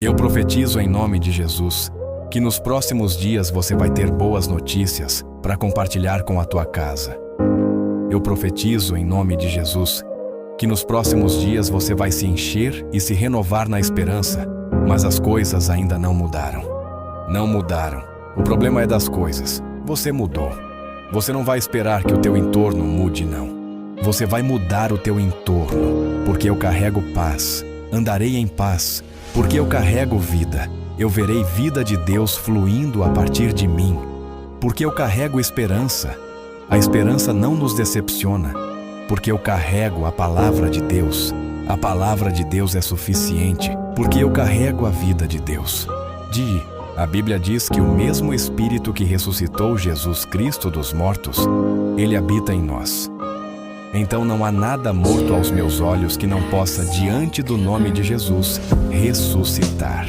Eu profetizo em nome de Jesus que nos próximos dias você vai ter boas notícias para compartilhar com a tua casa. Eu profetizo em nome de Jesus que nos próximos dias você vai se encher e se renovar na esperança, mas as coisas ainda não mudaram. Não mudaram. O problema é das coisas. Você mudou. Você não vai esperar que o teu entorno mude, não. Você vai mudar o teu entorno, porque eu carrego paz. Andarei em paz, porque eu carrego vida. Eu verei vida de Deus fluindo a partir de mim, porque eu carrego esperança. A esperança não nos decepciona, porque eu carrego a palavra de Deus. A palavra de Deus é suficiente, porque eu carrego a vida de Deus. A Bíblia diz que o mesmo Espírito que ressuscitou Jesus Cristo dos mortos, Ele habita em nós. Então não há nada morto aos meus olhos que não possa, diante do nome de Jesus, ressuscitar.